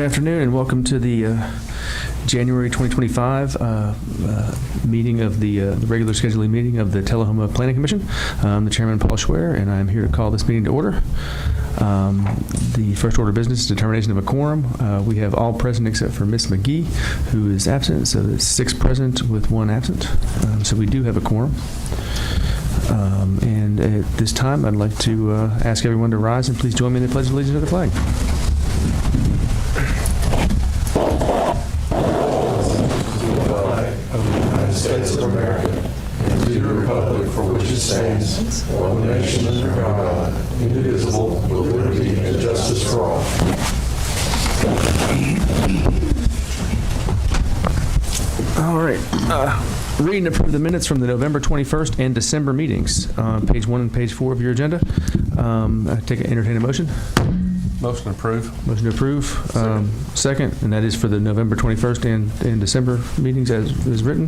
Good afternoon and welcome to the January 2025 meeting of the regular scheduling meeting of the Tullahoma Planning Commission. I'm the Chairman, Paul Schwer, and I'm here to call this meeting to order. The first order of business is determination of a quorum. We have all present except for Ms. McGee, who is absent, so it's 6 present with 1 absent. So we do have a quorum. And at this time, I'd like to ask everyone to rise and please join me in the Pledge of Allegiance to the flag. States of America, and to the republic for which it stands, one nation under God, indivisible, with liberty and justice for all. All right. Read and approve the minutes from the November 21st and December meetings. Page 1 and page 4 of your agenda. Entertain a motion. Motion to approve. Motion to approve. Second, and that is for the November 21st and December meetings as written.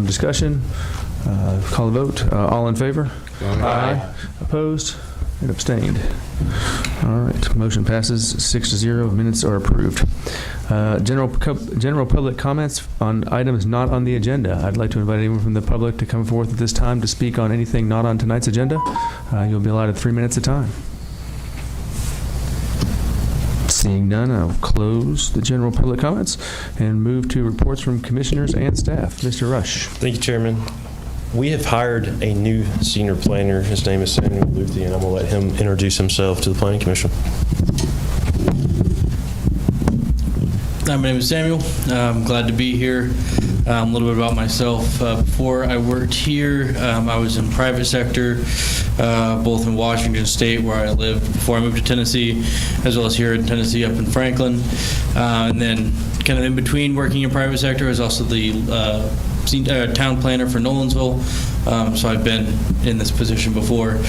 Discussion. Call the vote. All in favor? Aye. Opposed? And abstained. All right. Motion passes 6-0. Minutes are approved. General public comments on items not on the agenda. I'd like to invite anyone from the public to come forth at this time to speak on anything not on tonight's agenda. You'll be allotted 3 minutes at a time. Seeing none, I'll close the general public comments and move to reports from commissioners and staff. Mr. Rush. Thank you, Chairman. We have hired a new senior planner. His name is Samuel Luthi, and I'm going to let him introduce himself to the Planning Commission. My name is Samuel. I'm glad to be here. A little bit about myself. Before I worked here, I was in private sector, both in Washington State, where I lived before I moved to Tennessee, as well as here in Tennessee, up in Franklin. And then kind of in between working in private sector, I was also the town planner for Nolensville. So I've been in this position before.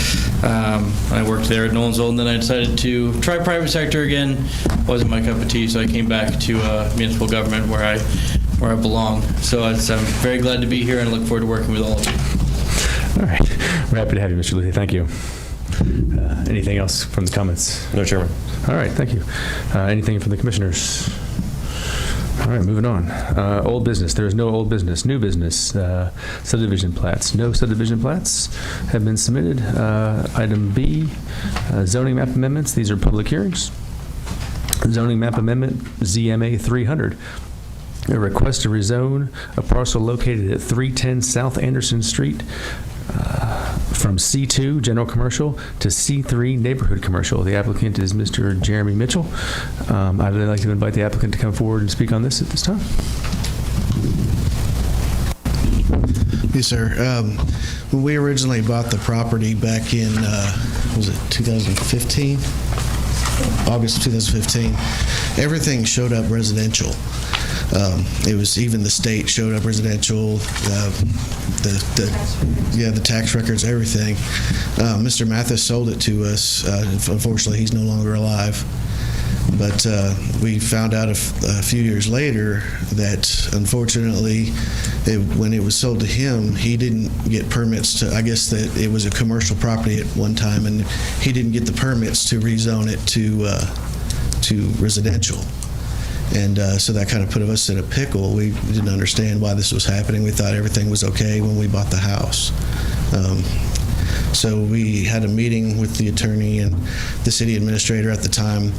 I worked there at Nolensville, and then I decided to try private sector again. Wasn't my cup of tea, so I came back to municipal government where I belong. So I'm very glad to be here and look forward to working with all of you. All right. We're happy to have you, Mr. Luthi. Thank you. Anything else from the comments? No, Chairman. All right. Thank you. Anything from the commissioners? All right, moving on. Old business. There is no old business. New business. Subdivision plats. No subdivision plats have been submitted. Item B, zoning map amendments. These are public hearings. Zoning map amendment, ZMA 300. A request to rezone a parcel located at 310 South Anderson Street from C2, General Commercial, to C3, Neighborhood Commercial. The applicant is Mr. Jeremy Mitchell. I'd like to invite the applicant to come forward and speak on this at this time. Yes, sir. When we originally bought the property back in, was it 2015? August of 2015, everything showed up residential. It was even the state showed up residential, the tax records, everything. Mr. Mathis sold it to us. Unfortunately, he's no longer alive. But we found out a few years later that, unfortunately, when it was sold to him, he didn't get permits to, I guess that it was a commercial property at one time, and he didn't get the permits to rezone it to residential. And so that kind of put us in a pickle. We didn't understand why this was happening. We thought everything was okay when we bought the house. So we had a meeting with the attorney and the city administrator at the time,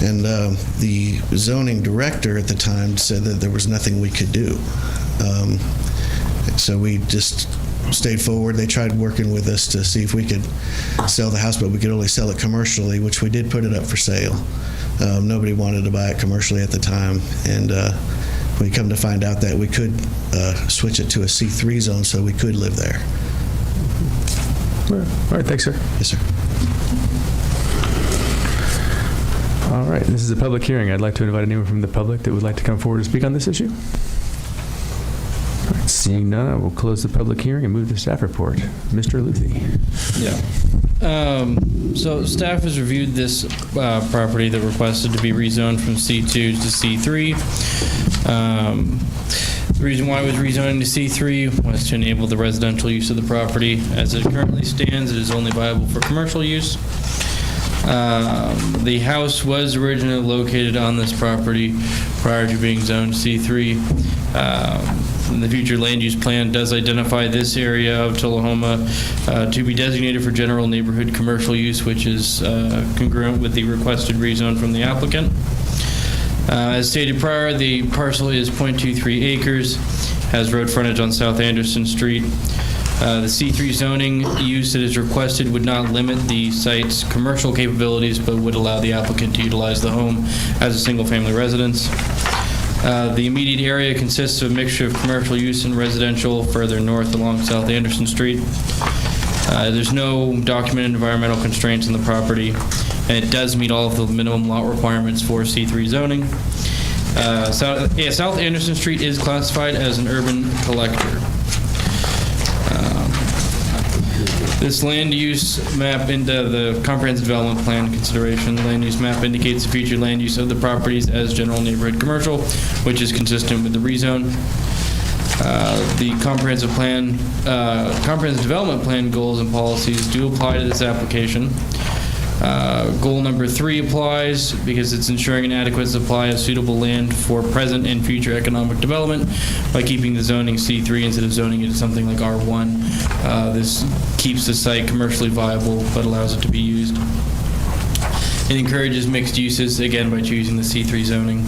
and the zoning director at the time said that there was nothing we could do. So we just stayed forward. They tried working with us to see if we could sell the house, but we could only sell it commercially, which we did put it up for sale. Nobody wanted to buy it commercially at the time, and we come to find out that we could switch it to a C3 zone so we could live there. All right, thanks, sir. Yes, sir. All right, this is a public hearing. I'd like to invite anyone from the public that would like to come forward and speak on this issue. All right, seeing none, I will close the public hearing and move to staff report. Mr. Luthi. Yeah. So staff has reviewed this property that requested to be rezoned from C2 to C3. The reason why it was rezoning to C3 was to enable the residential use of the property. As it currently stands, it is only viable for commercial use. The house was originally located on this property prior to being zoned C3. The future land use plan does identify this area of Tullahoma to be designated for general neighborhood commercial use, which is congruent with the requested rezone from the applicant. As stated prior, the parcel is 0.23 acres, has road frontage on South Anderson Street. The C3 zoning use that is requested would not limit the site's commercial capabilities, but would allow the applicant to utilize the home as a single-family residence. The immediate area consists of a mixture of commercial use and residential further north along South Anderson Street. There's no documented environmental constraints on the property, and it does meet all of the minimum lot requirements for C3 zoning. South Anderson Street is classified as an urban collector. This land use map into the comprehensive development plan consideration. Land use map indicates the future land use of the properties as general neighborhood commercial, which is consistent with the rezone. The comprehensive development plan goals and policies do apply to this application. Goal number 3 applies because it's ensuring an adequate supply of suitable land for present and future economic development by keeping the zoning C3 instead of zoning it to something like R1. This keeps the site commercially viable but allows it to be used. It encourages mixed uses, again, by choosing the C3 zoning.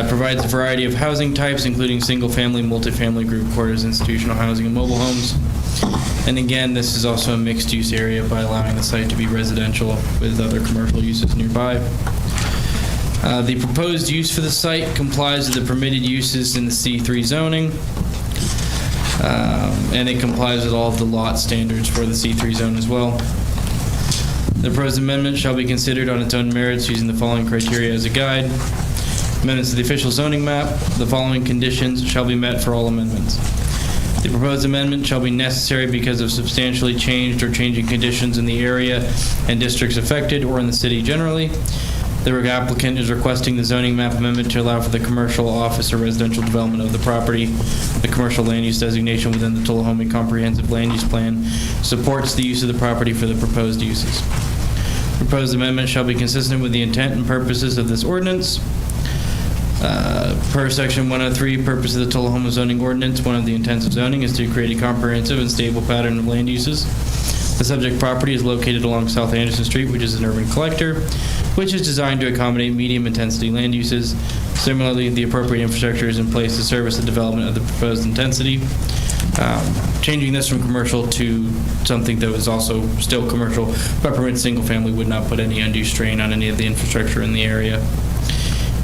Provides a variety of housing types, including single-family, multifamily, group quarters, institutional housing, and mobile homes. And again, this is also a mixed-use area by allowing the site to be residential with other commercial uses nearby. The proposed use for the site complies with the permitted uses in the C3 zoning, and it complies with all of the lot standards for the C3 zone as well. The proposed amendment shall be considered on its own merits using the following criteria as a guide. Amendments to the official zoning map. The following conditions shall be met for all amendments. The proposed amendment shall be necessary because of substantially changed or changing conditions in the area and districts affected or in the city generally. The applicant is requesting the zoning map amendment to allow for the commercial, office, or residential development of the property. The commercial land use designation within the Tullahoma Comprehensive Land Use Plan supports the use of the property for the proposed uses. The proposed amendment shall be consistent with the intent and purposes of this ordinance. Per Section 103, purpose of the Tullahoma zoning ordinance, one of the intents of zoning is to create a comprehensive and stable pattern of land uses. The subject property is located along South Anderson Street, which is an urban collector, which is designed to accommodate medium-intensity land uses. Similarly, the appropriate infrastructure is in place to service the development of the proposed intensity. Changing this from commercial to something that was also still commercial, but permits single-family would not put any undue strain on any of the infrastructure in the area.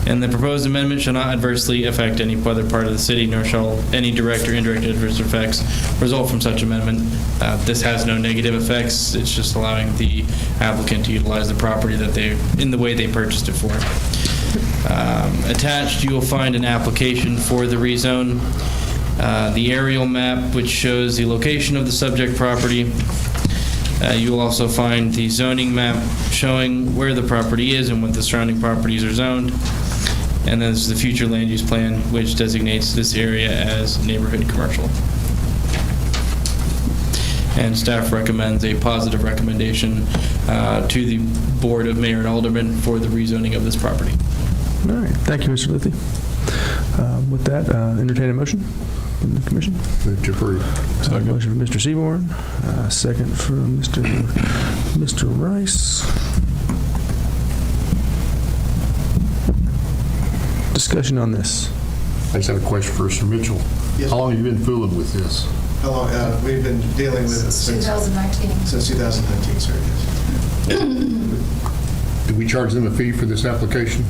And the proposed amendment shall not adversely affect any other part of the city, nor shall any direct or indirect adverse effects result from such amendment. This has no negative effects. It's just allowing the applicant to utilize the property that in the way they purchased it for. Attached, you will find an application for the rezone, the aerial map, which shows the location of the subject property. You will also find the zoning map showing where the property is and what the surrounding properties are zoned. And then there's the future land use plan, which designates this area as neighborhood commercial. And staff recommends a positive recommendation to the Board of Mayor and Aldermen for the rezoning of this property. All right. Thank you, Mr. Lithy. With that, entertain a motion from the commission. Move to approve. Motion from Mr. Seaborn, second from Mr. Rice. Discussion on this. I just have a question for Mr. Mitchell. Yes. How long have you been fooling with this? How long, we've been dealing with it since 2019. 2019, sir, yes. Did we charge them a fee for this application?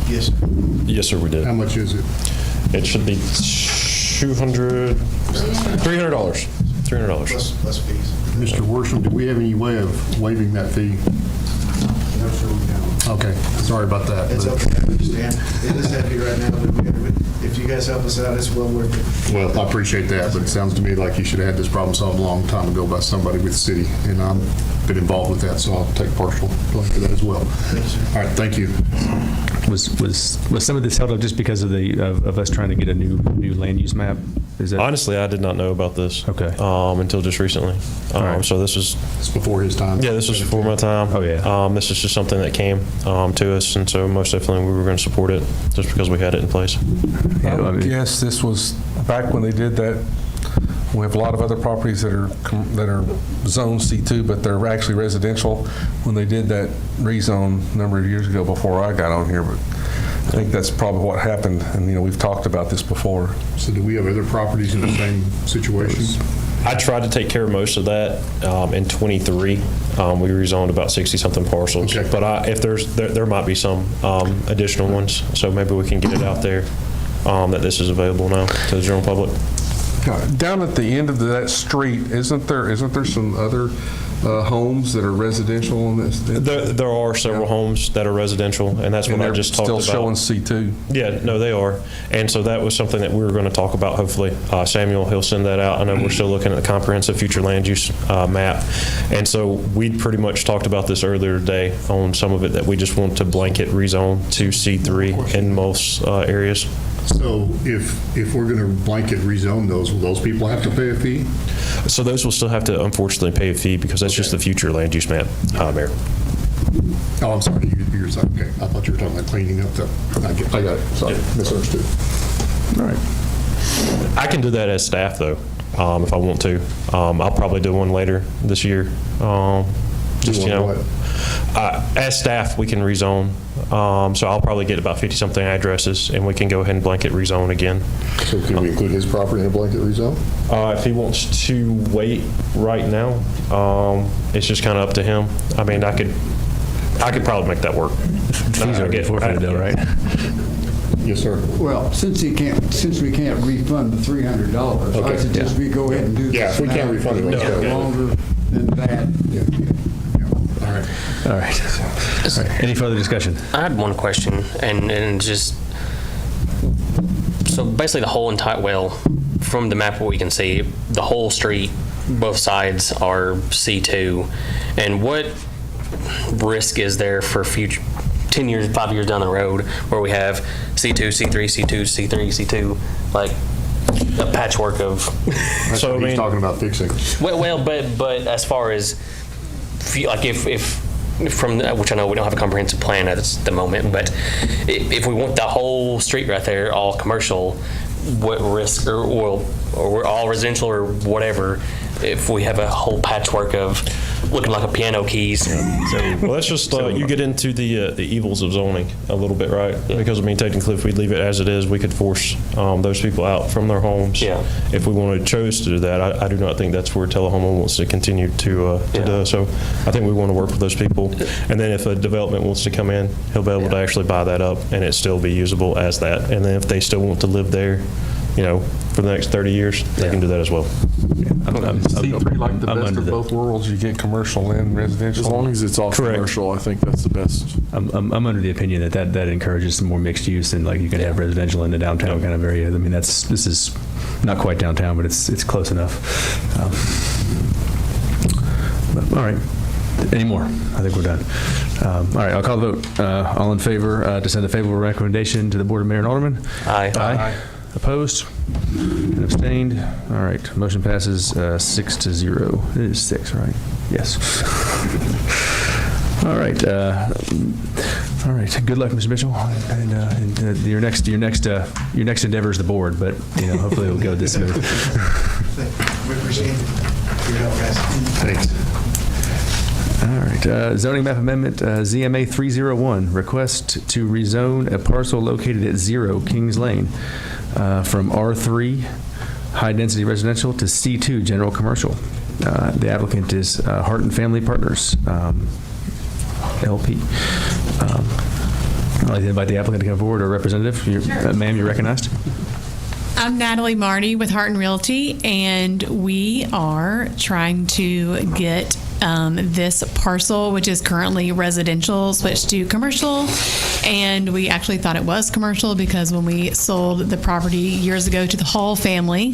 Yes, sir. Yes, sir, we did. How much is it? It should be $300. $300. Plus fees. Mr. Worsham, do we have any way of waiving that fee? No, sir, we don't. Okay, sorry about that. It's but- okay, I understand. It is heavy right now, but if you guys help us out, it's well worth it. Well, I appreciate that, but it sounds to me like you should have had this problem solved a long time ago by somebody with the city, and I've been involved with that, so I'll take partial blame for that as well. Thank you, sir. All right, thank you. Was some of this held up just because of of us trying to get a new land use map? Is that Honestly, I did not know about this. Okay. Until just recently. right. So this was, It's before his time. yeah, this was before my time. Oh, yeah. This is just something that came to us, and so most definitely we were going to support it just because we had it in place. Yeah, I mean- Yes, this was back when they did that. We have a lot of other properties that are zone C2, but they're actually residential. When they did that rezone a number of years ago before I got on here, but I think that's probably what happened. And, we've talked about this before. So do we have other properties in the same situation? I tried to take care of most of that in 23. We rezoned about 60-something parcels. Okay. But if there might be some additional ones, so maybe we can get it out there that this is available now to the general public. Down at the end of that street, isn't there some other homes that are residential on this? There are several homes that are residential, and that's what I just talked about. Still showing C2. Yeah, no, they are. And so that was something that we were going to talk about, hopefully. Samuel, he'll send that out. I know we're still looking at the comprehensive future land use map. And so we pretty much talked about this earlier today on some of it, that we just want to blanket rezone to C3 in most areas. So if we're going to blanket rezone those, will those people have to pay a fee? So those will still have to, unfortunately, pay a fee because that's just the future land use map, Mayor. Oh, I'm sorry. You're sorry. Okay. I thought you were talking about cleaning up the, I got it. Sorry. Misunderstood. All right. I can do that as staff, though, if I want to. I'll probably do one later this year. Just, What? As staff, we can rezone. So I'll probably get about 50-something addresses, and we can go ahead and blanket rezone again. So can we include his property in a blanket rezone? If he wants to wait right now, it's just kind of up to him. I mean, I could probably make that work. Fees are get forfeited though, right? Yes, sir. Well, since we can't refund the $300, I Okay. suggest we go ahead and do this. Yeah, if we can't now, refund it, because let's it's go. longer than that. All right. All right. All right. Any further discussion? I had one question, and just so basically the whole entire, well, from the map what we can see, the whole street, both sides are C2, and what risk is there for future 10 years, 5 years down the road where we have C2, C3, C2, C3, C2, like a patchwork of. That's So, what I mean- he's talking about fixing. Well, but as far as like if from which I know we don't have a comprehensive plan at the moment, but if we want the whole street right there all commercial, what risk or all residential or whatever, if we have a whole patchwork of looking like a piano keys. Well, that's just, you get into the evils of zoning a little bit, right? Because, I mean, technically, if we leave it as it is, we could force those people out from their homes. Yeah. If we wanted chose to do that, I do not think that's where Tullahoma wants to continue to do. So I think we want to work with those people. And then if a development wants to come in, he'll be able to actually buy that up and it still be usable as that. And then if they still want to live there, for the next 30 years, they can do that as well. C3 like the I'm best under of the- both worlds. You get commercial and residential. As long as it's all Correct. commercial, I think that's the best. I'm under the opinion that encourages some more mixed use, and like you can have residential in the downtown kind of area. I mean, this is not quite downtown, but it's close enough. All right. Any more? I think we're done. All right, I'll call the vote. All in favor to send a favorable recommendation to the Board of Mayor and Aldermen? Aye. Aye. Opposed? And abstained? All right, motion passes 6-0. It is 6, right? Yes. All right. All right. Good luck, Mr. Mitchell. And your next endeavor is the board, but hopefully it'll go this smooth. We appreciate your help, guys. Thanks. All right. Zoning map amendment, ZMA 301, request to rezone a parcel located at 0 Kings Lane from R3 high density residential to C2 general commercial. The applicant is Hart & Family Partners, LP. I'd like to invite the applicant to come forward, or representative. Sure. Ma'am, you're recognized. I'm Natalie Marty with Hart & Realty, and we are trying to get this parcel, which is currently residential, switched to commercial. And we actually thought it was commercial because when we sold the property years ago to the Hall family,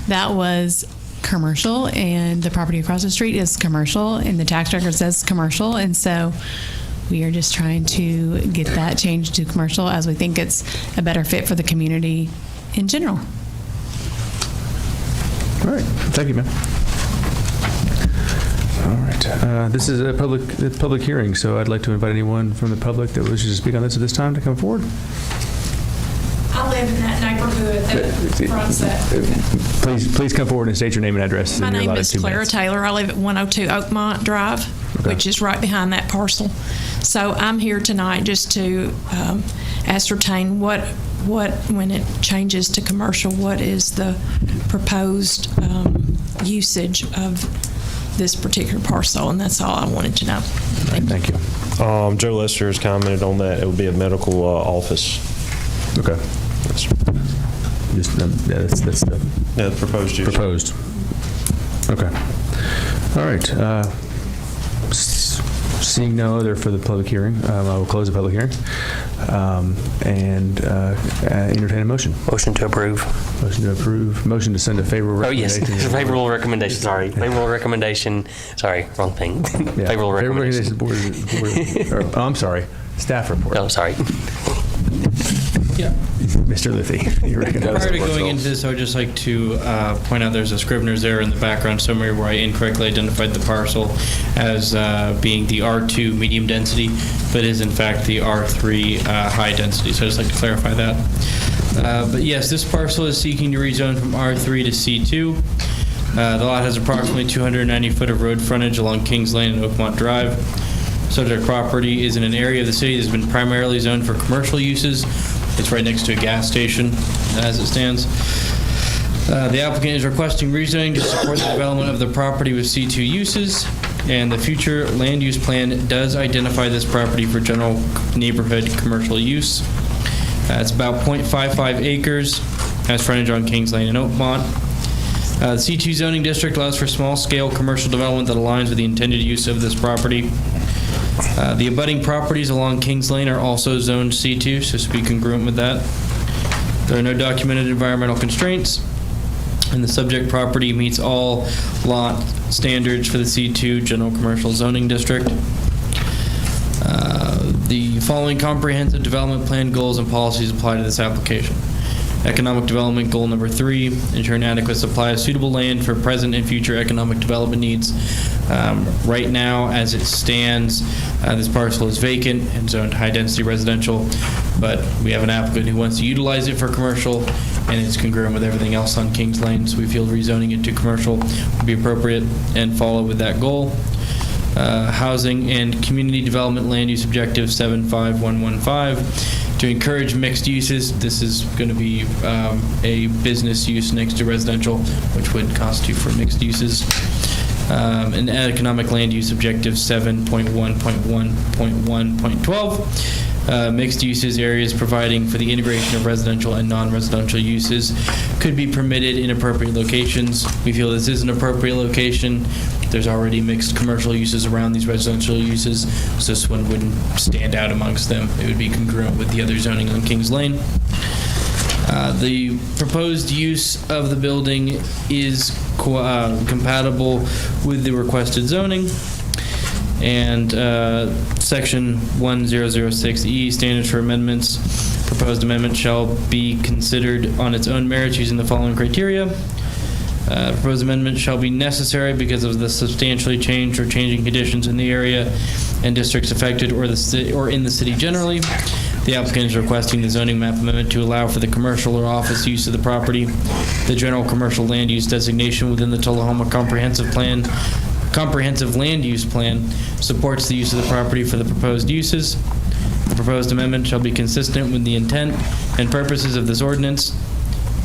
that was commercial, and the property across the street is commercial, and the tax record says commercial. And so we are just trying to get that changed to commercial as we think it's a better fit for the community in general. All right, thank you, ma'am. All right, this is a public hearing, so I'd like to invite anyone from the public that wishes to speak on this at this time to come forward. I live in that neighborhood that fronts that. Please come forward and state your name and address. My and you're name allotted is 2 Clara minutes. Taylor. I live at 102 Oakmont Drive, which is right behind that parcel. So I'm here tonight just to ascertain what when it changes to commercial, what is the proposed usage of this particular parcel, and that's all I wanted to know. Thank you. Joe Lester has commented on that. It would be a medical office. Okay. Just, that's the Yeah, the proposed use. proposed. Okay. All right. Seeing no other for the public hearing, I will close the public hearing and entertain a motion. Motion to approve. Motion to approve. Motion to send a favorable Oh, yes, recommendation. favorable recommendation, sorry. Favorable recommendation, sorry, wrong thing. Yeah. Favorable recommendation. Board, I'm sorry. Staff report. Oh, sorry. Yeah. Mr. Liffey, you recognize. Prior to going into this, I would just like to point out there's a Scrivener's error in the background summary where I incorrectly identified the parcel as being the R2 medium density, but is in fact the R3 high density. So I'd just like to clarify that. But yes, this parcel is seeking to rezone from R3 to C2. The lot has approximately 290 foot of road frontage along Kings Lane and Oakmont Drive. Subject property is in an area of the city that's been primarily zoned for commercial uses. It's right next to a gas station as it stands. The applicant is requesting rezoning to support the development of the property with C2 uses, and the future land use plan does identify this property for general neighborhood commercial use. It's about 0.55 acres, has frontage on Kings Lane and Oakmont. The C2 zoning district allows for small-scale commercial development that aligns with the intended use of this property. The abutting properties along Kings Lane are also zoned C2, so to be congruent with that. There are no documented environmental constraints, and the subject property meets all lot standards for the C2 general commercial zoning district. The following comprehensive development plan goals and policies apply to this application. Economic development goal number 3, ensure an adequate supply of suitable land for present and future economic development needs. Right now, as it stands, this parcel is vacant and zoned high-density residential, but we have an applicant who wants to utilize it for commercial, and it's congruent with everything else on Kings Lane, so we feel rezoning it to commercial would be appropriate and follow with that goal. Housing and Community Development Land Use Objective 75115. To encourage mixed uses, this is going to be a business use next to residential, which would constitute for mixed uses. And Economic Land Use Objective 7.1.1.1.12. Mixed uses areas providing for the integration of residential and non-residential uses could be permitted in appropriate locations. We feel this is an appropriate location. There's already mixed commercial uses around these residential uses, so this one wouldn't stand out amongst them. It would be congruent with the other zoning on Kings Lane. The proposed use of the building is compatible with the requested zoning. And Section 1006E, standards for amendments. Proposed amendment shall be considered on its own merits using the following criteria. Proposed amendment shall be necessary because of the substantially changed or changing conditions in the area and districts affected or in the city generally. The applicant is requesting the zoning map amendment to allow for the commercial or office use of the property. The general commercial land use designation within the Tullahoma Comprehensive Land Use Plan supports the use of the property for the proposed uses. The proposed amendment shall be consistent with the intent and purposes of this ordinance,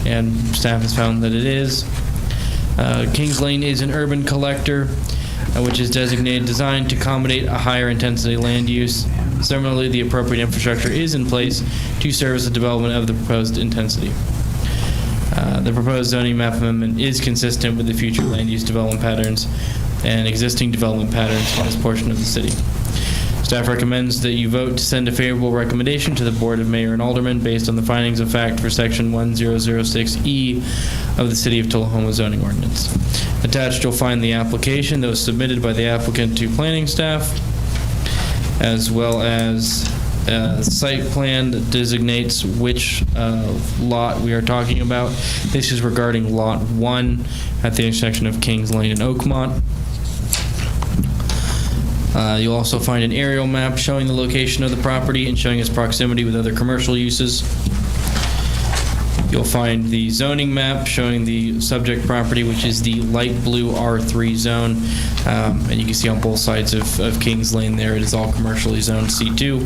and staff has found that it is. Kings Lane is an urban collector, which is designed to accommodate a higher intensity land use. Similarly, the appropriate infrastructure is in place to service the development of the proposed intensity. The proposed zoning map amendment is consistent with the future land use development patterns and existing development patterns in this portion of the city. Staff recommends that you vote to send a favorable recommendation to the Board of Mayor and Aldermen based on the findings of fact for Section 1006E of the City of Tullahoma zoning ordinance. Attached, you'll find the application that was submitted by the applicant to planning staff. as well as site plan that designates which lot we are talking about. This is regarding Lot 1 at the intersection of Kings Lane and Oakmont. You'll also find an aerial map showing the location of the property and showing its proximity with other commercial uses. You'll find the zoning map showing the subject property, which is the light blue R3 zone. And you can see on both sides of Kings Lane there, it is all commercially zoned C2.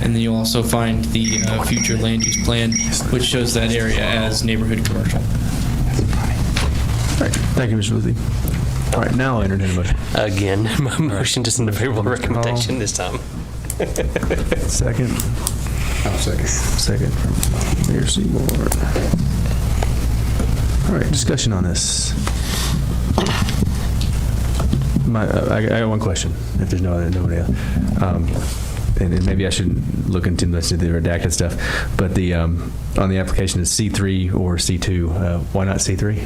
And then you'll also find the future land use plan, which shows that area as neighborhood commercial. All right, thank you, Mr. Luthi. All right, now I'll entertain a motion. Again, my motion to send a favorable recommendation this time. Second. I'll second. Second from Mayor Seymour. All right, discussion on this. I got one question, if there's nobody else. And maybe I shouldn't look into the redacted stuff, but the on the application is C3 or C2. Why not C3?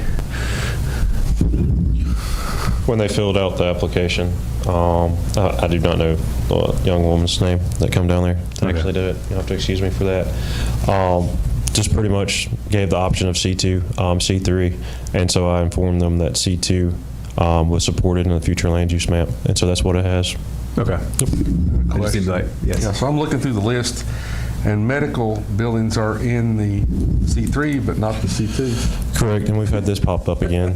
When they filled out the application, I do not know the young woman's name that come down there to actually do it. You'll have to excuse me for that. Just pretty much gave the option of C2, C3, and so I informed them that C2 was supported in the future land use map, and so that's what it has. Okay. It just seems like, yes. Yeah, so I'm looking through the list, and medical buildings are in the C3, but not the C2. Correct, and we've had this pop up again.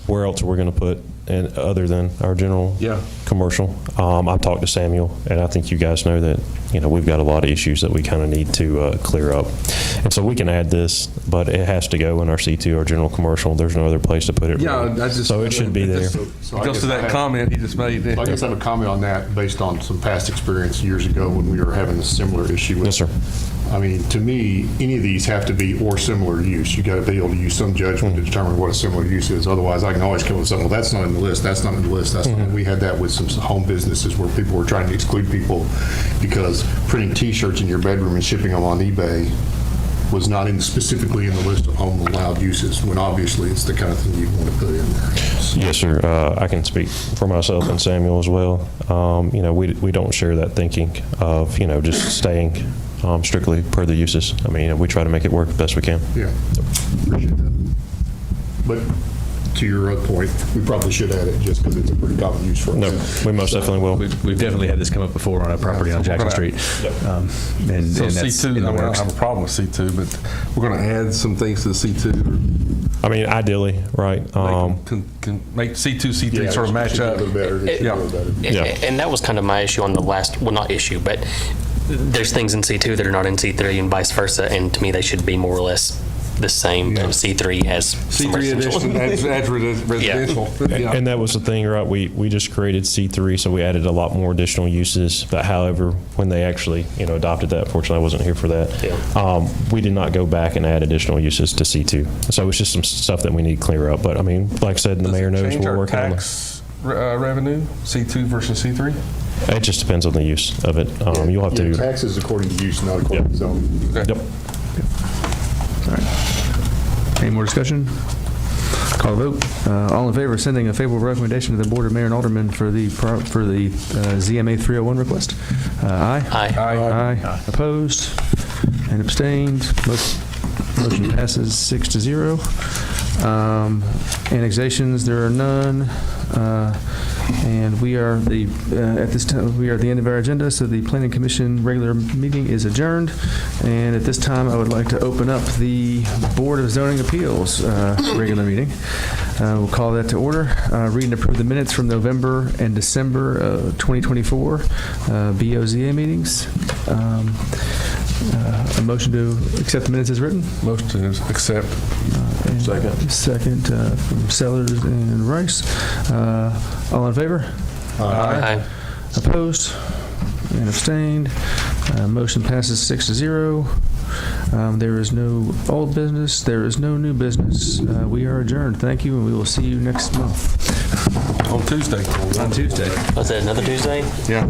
Where else are we going to put, and other than our general commercial? I've talked to Samuel, and I think you guys know that we've got a lot of issues that we kind of need to clear up. And so we can add this, but it has to go in our C2, our general commercial. There's no other place to put it. Yeah, really. So it should be there. So It goes to that comment he just made. I guess I have a comment on that based on some past experience years ago when we were having a similar issue with. Yes, sir. I mean, to me, any of these have to be or similar use. You got to be able to use some judgment to determine what a similar use is. Otherwise, I can always come with something, well, that's not in the list, that's not in the list. That's not. We had that with some home businesses where people were trying to exclude people because printing T-shirts in your bedroom and shipping them on eBay was not specifically in the list of home allowed uses, when obviously it's the kind of thing you want to put in there. Yes, sir. I can speak for myself and Samuel as well. We don't share that thinking of just staying strictly per the uses. I mean, we try to make it work the best we can. Yeah, appreciate that. But to your other point, we probably should add it just because it's a pretty common use for us. No, we most definitely will. We've definitely had this come up before on a property on Jackson Street. And So that's C2, in the I don't works. have a problem with C2, but we're going to add some things to the C2. I mean, ideally, right? Can make C2, C3 Yeah, sort of it match should be a up. little better. It should be a little better. Yeah. And that was kind of my issue on the last, well, not issue, but there's things in C2 that are not in C3 and vice versa, and to me, they should be more or less the same. Yeah. C3 has some C3 residential. addition adds residential. Yeah. And that was the thing, right? We just created C3, so we added a lot more additional uses. But however, when they actually adopted that, fortunately I wasn't here for that. Yeah. We did not go back and add additional uses to C2. So it's just some stuff that we need to clear up. But I mean, like I said, the mayor knows Change we're our working on it. tax revenue, C2 versus C3? It just depends on the use of it. You'll have Yeah, to. taxes according to use, not according to zoning. Yep. All right. Any more discussion? Call the vote. All in favor of sending a favorable recommendation to the Board of Mayor and Aldermen for the ZMA 301 request? Aye. Aye. Aye. Opposed and abstained. Motion passes 6-0. Annexations, there are none. And we are at this time, we are at the end of our agenda, so the Planning Commission regular meeting is adjourned. And at this time, I would like to open up the Board of Zoning Appeals regular meeting. We'll call that to order. Read and approve the minutes from November and December 2024 BOZA meetings. A motion to accept the minutes as written? Motion to accept. Second from Sellers and Rice. All in favor? Aye. Opposed and abstained. Motion passes 6-0. There is no old business. There is no new business. We are adjourned. Thank you, and we will see you next month. On Tuesday. On Tuesday. Was it another Tuesday? Yeah.